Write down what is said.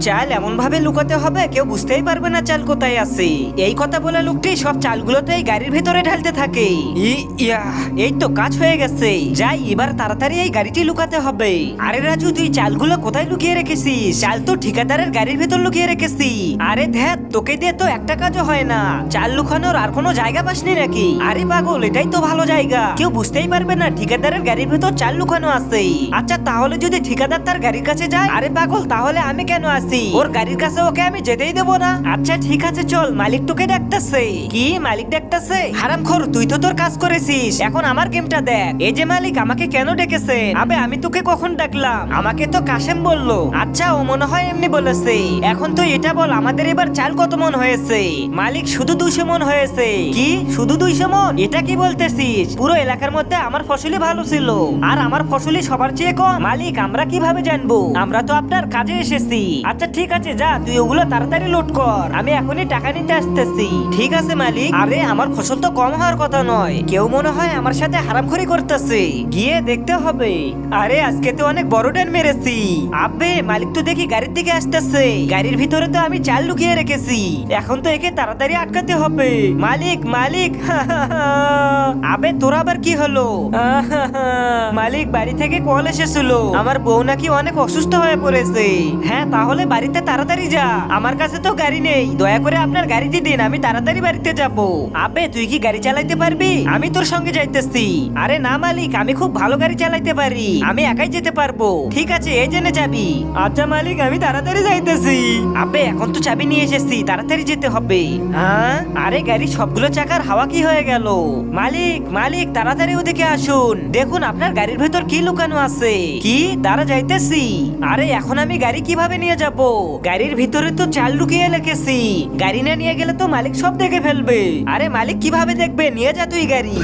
চাল এমন ভাবে লুকাতে হবে কেউ বুঝতেই পারবে না চাল কোথায় আছে। এই কথা বলে লোকটি সব চালগুলো তো এই গাড়ির ভেতরে ঢালতে থাকে। এই তো কাজ হয়ে গেছে, যাই এবার তাড়াতাড়ি এই গাড়িটি লুকাতে হবে। আরে রাজু, তুই চালগুলো কোথায় লুকিয়ে রেখেছিস? চাল তো ঠিকাদারের গাড়ির ভেতর লুকিয়ে রেখেছি। আরে ধ্যাত, তোকে দিয়ে তো একটা কাজও হয় না। চাল লুকানোর আর কোনো জায়গা পাসনি নাকি? আরে পাগল, এটাই তো ভালো জায়গা, কেউ বুঝতেই পারবে না ঠিকাদারের গাড়ির ভেতর চাল লুকানো আছে। আচ্ছা তাহলে যদি ঠিকাদার তার গাড়ির কাছে যায়? আরে পাগল, তাহলে আমি কেন আসি? ওর গাড়ির কাছে ওকে আমি যেতেই দেবো না। আচ্ছা ঠিক আছে চল, মালিক তোকে ডাকতেছে। কি মালিক ডাকতেছে? হারামখোর, তুই তো তোর কাজ করেছিস, এখন আমার গেমটা দেখ। এই যে মালিক, আমাকে কেন ডেকেছে? আবে আমি তোকে কখন ডাকলাম? আমাকে তো কাশেম বললো। আচ্ছা, ও মনে হয় এমনি বলেছে। এখন তো এটা বল, আমাদের এবার চাল কত মন হয়েছে? মালিক শুধু 200 মন হয়েছে। কি শুধু 200 মন? এটা কি বলতেছিস? পুরো এলাকার মধ্যে আমার ফসলই ভালো ছিল, আর আমার ফসলই সবার চেয়ে কম। মালিক আমরা কিভাবে জানবো? আমরা তো আপনার কাজে এসেছি। আচ্ছা ঠিক আছে, যা তুই ওগুলো তাড়াতাড়ি লোড কর, আমি এখনই টাকা নিতে আসতেছি। ঠিক আছে মালিক। আরে আমার ফসল তো কম হওয়ার কথা নয়, কেউ মনে হয় আমার সাথে হারামখোরি করতেছে, গিয়ে দেখতে হবে। আরে আজকে তো অনেক বড় ডেন মেরেছি। আব্বে মালিক তো দেখি গাড়ির দিকে আসতেছে, গাড়ির ভিতরে তো আমি চাল লুকিয়ে রেখেছি, এখন তো একে তাড়াতাড়ি আটকাতে হবে। মালিক মালিক আবে তোর আবার কি হলো? মালিক বাড়ি থেকে কল এসেছিল, আমার বউ নাকি অনেক অসুস্থ হয়ে পড়েছে। হ্যাঁ তাহলে বাড়িতে তাড়াতাড়ি যা, আমার কাছে তো গাড়ি নেই, দয়া করে আপনার গাড়িটি দিন, আমি তাড়াতাড়ি বাড়িতে যাব। আবে তুই কি গাড়ি চালাইতে পারবি? আমি তোর সঙ্গে যাইতেছি। আরে না মালিক, আমি খুব ভালো গাড়ি চালাইতে পারি, আমি একাই যেতে পারবো। ঠিক আছে, এই জেনে যাবি? আচ্ছা মালিক, আমি তাড়াতাড়ি যাইতেছি। আবে এখন তো চাবি নিয়ে এসেছি, তাড়াতাড়ি যেতে হবে। হ্যাঁ, আরে গাড়ির সবগুলো চাকার হাওয়া কি হয়ে গেল? মালিক মালিক তাড়াতাড়ি ওদিকে আসুন, দেখুন আপনার গাড়ির ভেতর কি লুকানো আছে। কি দাঁড়া, যাইতেছি। আরে এখন আমি গাড়ি কিভাবে নিয়ে যাব? গাড়ির ভিতরে তো চাল লুকিয়ে রেখেছি, গাড়ি না নিয়ে গেলে তো মালিক সব দেখে ফেলবে। আরে মালিক কিভাবে দেখবে? নিয়ে যা তুই গাড়ি।